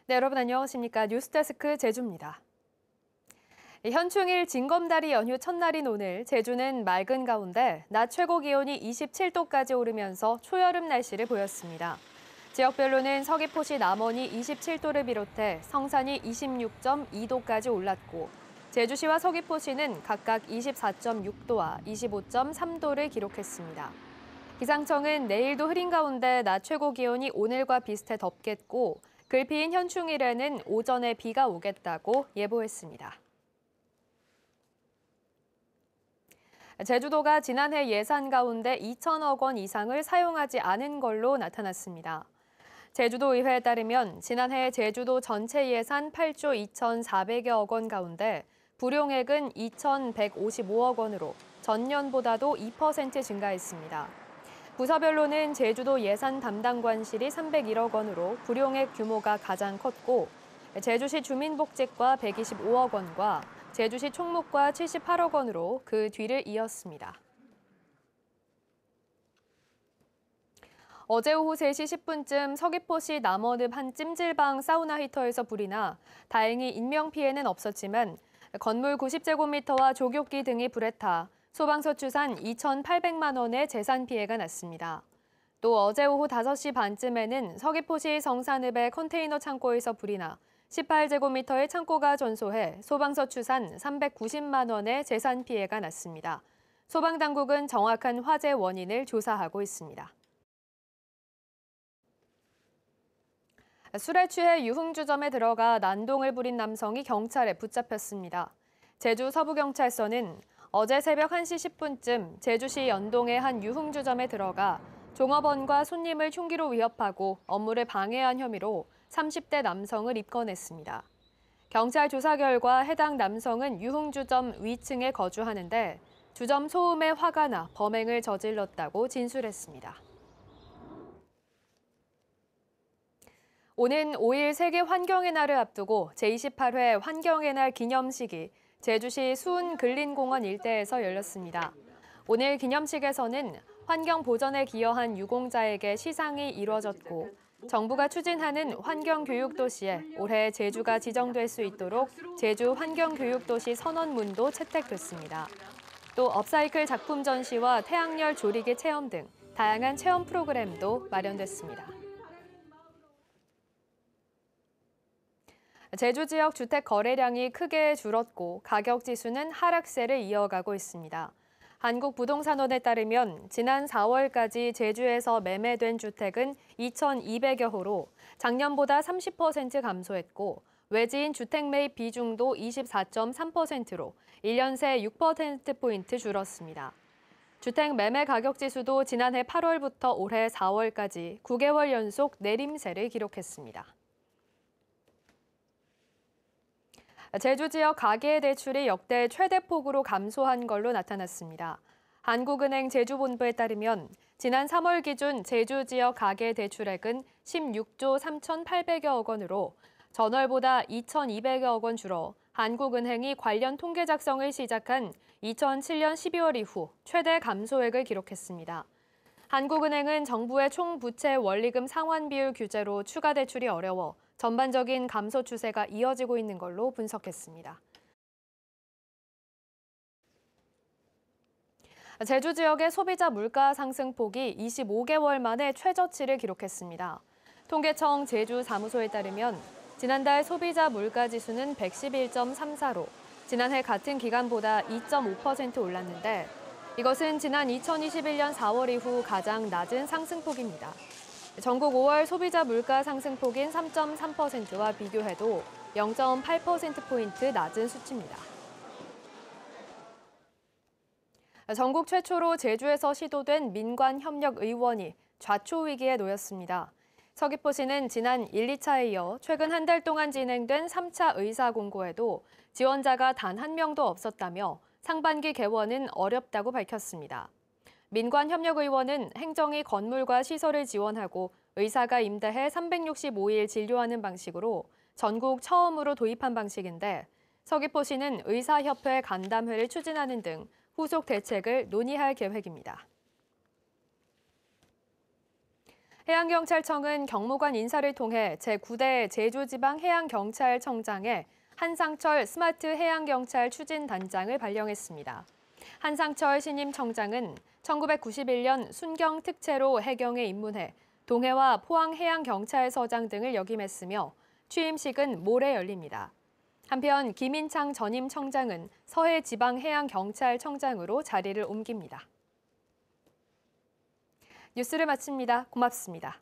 네, 여러분 안녕하십니까? 뉴스데스크 제주입니다. 현충일 징검다리 연휴 첫날인 오늘 제주는 맑은 가운데 낮 최고 기온이 27도까지 오르면서 초여름 날씨를 보였습니다. 지역별로는 서귀포시 남원이 27도를 비롯해 성산이 26.2도까지 올랐고 제주시와 서귀포시는 각각 24.6도와 25.3도를 기록했습니다. 기상청은 내일도 흐린 가운데 낮 최고 기온이 오늘과 비슷해 덥겠고 글피인 현충일에는 오전에 비가 오겠다고 예보했습니다. 제주도가 지난해 예산 가운데 2천억 원 이상을 사용하지 않은 걸로 나타났습니다. 제주도의회에 따르면 지난해 제주도 전체 예산 8조 2,400여억 원 가운데 불용액은 2,155억 원으로 전년보다도 2% 증가했습니다. 부서별로는 제주도 예산 담당관실이 301억 원으로 불용액 규모가 가장 컸고 제주시 주민복지과 125억 원과 제주시 총무과 78억 원으로 그 뒤를 이었습니다. 어제 오후 3시 10분쯤 서귀포시 남원읍 한 찜질방 사우나 히터에서 불이 나 다행히 인명피해는 없었지만 건물 90제곱미터와 조교기 등이 불에 타 소방서 추산 2,800만 원의 재산 피해가 났습니다. 또 어제 오후 5시 반쯤에는 서귀포시 성산읍의 컨테이너 창고에서 불이 나 18제곱미터의 창고가 전소해 소방서 추산 390만 원의 재산 피해가 났습니다. 소방당국은 정확한 화재 원인을 조사하고 있습니다. 술에 취해 유흥주점에 들어가 난동을 부린 남성이 경찰에 붙잡혔습니다. 제주 서부경찰서는 어제 새벽 1시 10분쯤 제주시 연동의 한 유흥주점에 들어가 종업원과 손님을 흉기로 위협하고 업무를 방해한 혐의로 30대 남성을 입건했습니다. 경찰 조사 결과 해당 남성은 유흥주점 위층에 거주하는데 주점 소음에 화가 나 범행을 저질렀다고 진술했습니다. 오는 5일 세계 환경의 날을 앞두고 제28회 환경의 날 기념식이 제주시 수운근린공원 일대에서 열렸습니다. 오늘 기념식에서는 환경 보전에 기여한 유공자에게 시상이 이루어졌고 정부가 추진하는 환경교육도시에 올해 제주가 지정될 수 있도록 제주 환경교육도시 선언문도 채택됐습니다. 또 업사이클 작품 전시와 태양열 조리기 체험 등 다양한 체험 프로그램도 마련됐습니다. 제주 지역 주택 거래량이 크게 줄었고 가격 지수는 하락세를 이어가고 있습니다. 한국부동산원에 따르면 지난 4월까지 제주에서 매매된 주택은 2,200여 호로 작년보다 30% 감소했고 외지인 주택 매입 비중도 24.3%로 1년 새 6%포인트 줄었습니다. 주택 매매 가격 지수도 지난해 8월부터 올해 4월까지 9개월 연속 내림세를 기록했습니다. 제주 지역 가계 대출이 역대 최대 폭으로 감소한 걸로 나타났습니다. 한국은행 제주본부에 따르면 지난 3월 기준 제주 지역 가계 대출액은 16조 3,800여억 원으로 전월보다 2,200여억 원 줄어 한국은행이 관련 통계 작성을 시작한 2007년 12월 이후 최대 감소액을 기록했습니다. 한국은행은 정부의 총부채 원리금 상환 비율 규제로 추가 대출이 어려워 전반적인 감소 추세가 이어지고 있는 걸로 분석했습니다. 제주 지역의 소비자 물가 상승폭이 25개월 만에 최저치를 기록했습니다. 통계청 제주 사무소에 따르면 지난달 소비자 물가 지수는 111.34로 지난해 같은 기간보다 2.5% 올랐는데 이것은 지난 2021년 4월 이후 가장 낮은 상승폭입니다. 전국 5월 소비자 물가 상승폭인 3.3%와 비교해도 0.8%포인트 낮은 수치입니다. 전국 최초로 제주에서 시도된 민관협력의원이 좌초 위기에 놓였습니다. 서귀포시는 지난 1, 2차에 이어 최근 한 달 동안 진행된 3차 의사공고에도 지원자가 단 한 명도 없었다며 상반기 개원은 어렵다고 밝혔습니다. 민관협력의원은 행정이 건물과 시설을 지원하고 의사가 임대해 365일 진료하는 방식으로 전국 처음으로 도입한 방식인데 서귀포시는 의사협회 간담회를 추진하는 등 후속 대책을 논의할 계획입니다. 해양경찰청은 경무관 인사를 통해 제9대 제주지방해양경찰청장에 한상철 스마트 해양경찰 추진단장을 발령했습니다. 한상철 신임 청장은 1991년 순경 특채로 해경에 입문해 동해와 포항해양경찰서장 등을 역임했으며 취임식은 모레 열립니다. 한편 김인창 전임 청장은 서해지방해양경찰청장으로 자리를 옮깁니다. 뉴스를 마칩니다. 고맙습니다.